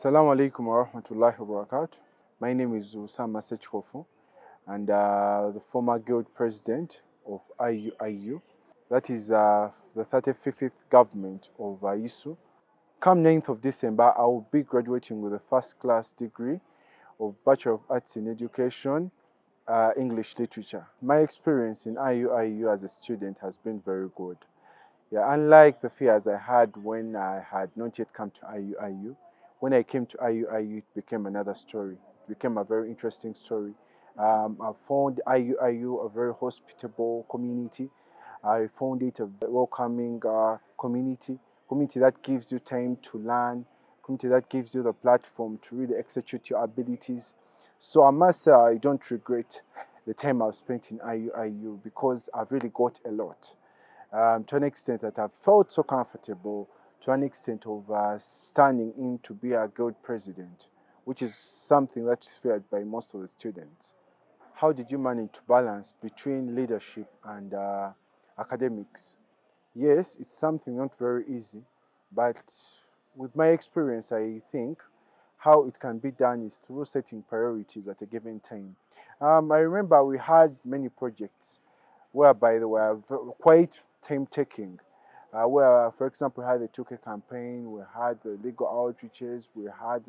Assalamu alaikum wa rahmatullahi wa barakatuh. My name is Usama Ssekikofu, and the former guild president of IUIU. That is the 35th government of ISU. Come 9th of December, I will be graduating with a first class degree of Bachelor of Arts in Education, English Literature. My experience in IUIU as a student has been very good. Yeah, unlike the fears I had when I had not yet come to IUIU, when I came to IUIU, it became another story. It became a very interesting story. I found IUIU a very hospitable community. I found it a welcoming community that gives you time to learn, community that gives you the platform to really execute your abilities. So I must say I don't regret the time I've spent in IUIU because I've really got a lot. To an extent that I've felt so comfortable, to an extent of standing in to be a guild president, which is something that is feared by most of the students. How did you manage to balance between leadership and academics? Yes, it's something not very easy, but with my experience, I think how it can be done is through setting priorities at a given time. I remember we had many projects whereby they were quite time taking. Where, for example, we had the 2K campaign, we had the legal outreaches, we had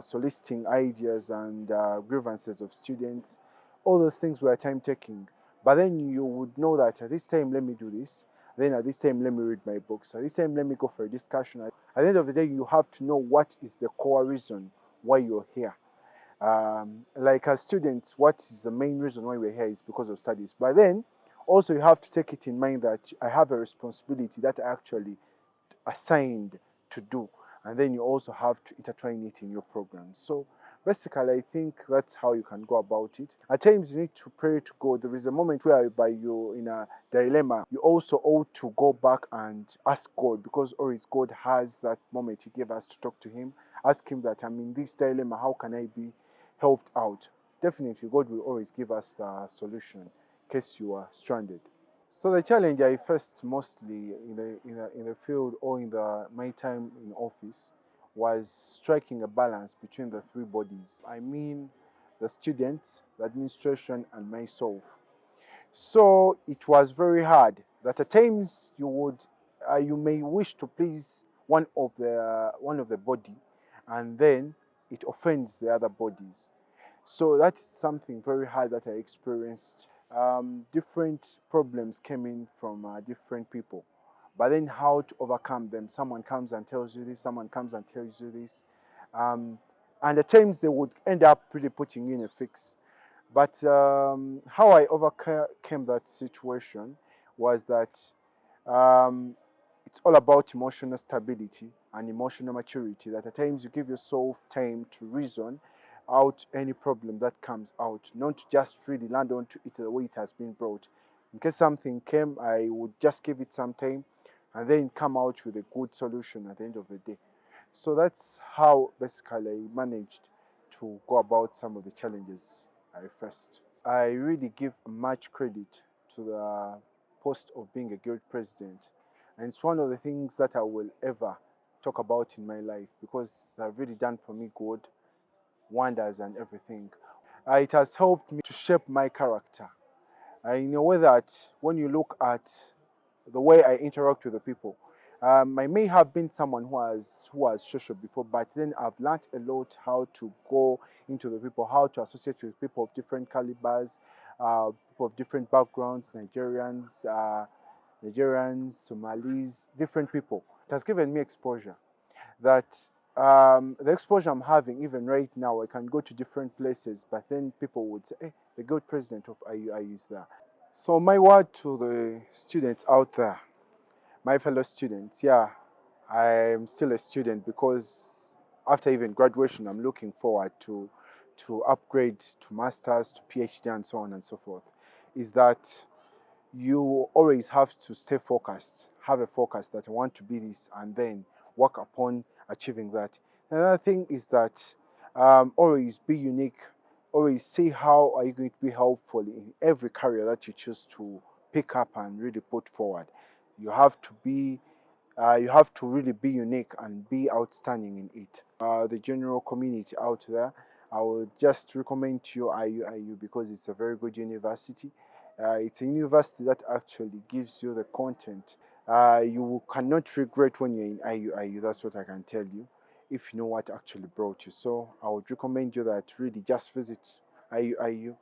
soliciting ideas and grievances of students. All those things were time taking. But then you would know that at this time, let me do this. Then at this time, let me read my books. At this time, let me go for a discussion. At the end of the day, you have to know what is the core reason why you're here. Like as students, what is the main reason why we're here is because of studies. But then also you have to take it in mind that I have a responsibility that I actually assigned to do. And then you also have to intertwine it in your program. So basically, I think that's how you can go about it. At times, you need to pray to God. There is a moment whereby you're in a dilemma. You also ought to go back and ask God, because always God has that moment He gave us to talk to Him. Ask Him that I'm in this dilemma. How can I be helped out? Definitely, God will always give us the solution in case you are stranded. So the challenge I faced mostly in the field or my time in office was striking a balance between the three bodies. I mean, the students, the administration, and myself. So it was very hard. That at times you may wish to please one of the body, and then it offends the other bodies. So that's something very hard that I experienced. Different problems came in from different people, but then how to overcome them. Someone comes and tells you this, someone comes and tells you this. Um, and at times they would end up really putting you in a fix. But how I overcame that situation was that um, it's all about emotional stability and emotional maturity. That at times you give yourself time to reason out any problem that comes out, not to just really land onto it the way it has been brought. In case something came, I would just give it some time and then come out with a good solution at the end of the day. So that's how basically I managed to go about some of the challenges I faced. I really give much credit to the post of being a guild president, and it's one of the things that I will ever talk about in my life because they've really done for me good, wonders, and everything. It has helped me to shape my character. I know that when you look at the way I interact with the people, I may have been someone who was social before, but then I've learned a lot how to go into the people, how to associate with people of different calibers, people of different backgrounds, Nigerians, Somalis, different people. It has given me exposure. That the exposure I'm having, even right now, I can go to different places, but then people would say, "Hey, the good president of IUIU is there." So my word to the students out there, my fellow students, yeah, I'm still a student because after even graduation, I'm looking forward to upgrade to masters, to PhD, and so on and so forth. Is that you always have to stay focused, have a focus that I want to be this, and then work upon achieving that. Another thing is that always be unique, always see how are you going to be helpful in every career that you choose to pick up and really put forward. You have to be You have to really be unique and be outstanding in it. The general community out there, I would just recommend to you IUIU because it's a very good university. It's a university that actually gives you the content. You cannot regret when you're in IUIU. That's what I can tell you, if you know what actually brought you. So I would recommend you that really just visit IUIU,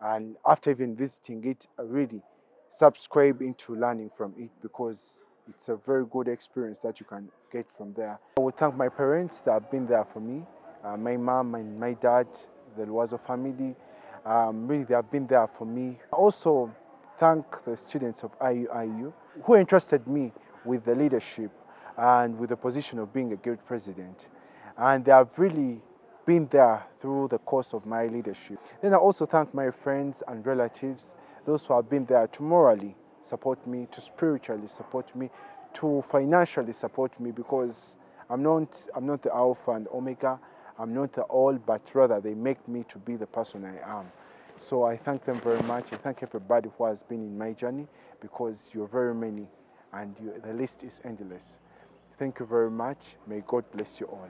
and after even visiting it, really subscribe into learning from it because it's a very good experience that you can get from there. I would thank my parents that have been there for me, my mom and my dad, the Luazo family. Really, they have been there for me. I also thank the students of IUIU who entrusted me with the leadership and with the position of being a guild president. And they have really been there through the course of my leadership. Then I also thank my friends and relatives, those who have been there to morally support me, to spiritually support me, to financially support me, because I'm not the alpha and omega, I'm not the all, but rather they make me to be the person I am. So I thank them very much. I thank everybody who has been in my journey because you're very many and the list is endless. Thank you very much. May God bless you all.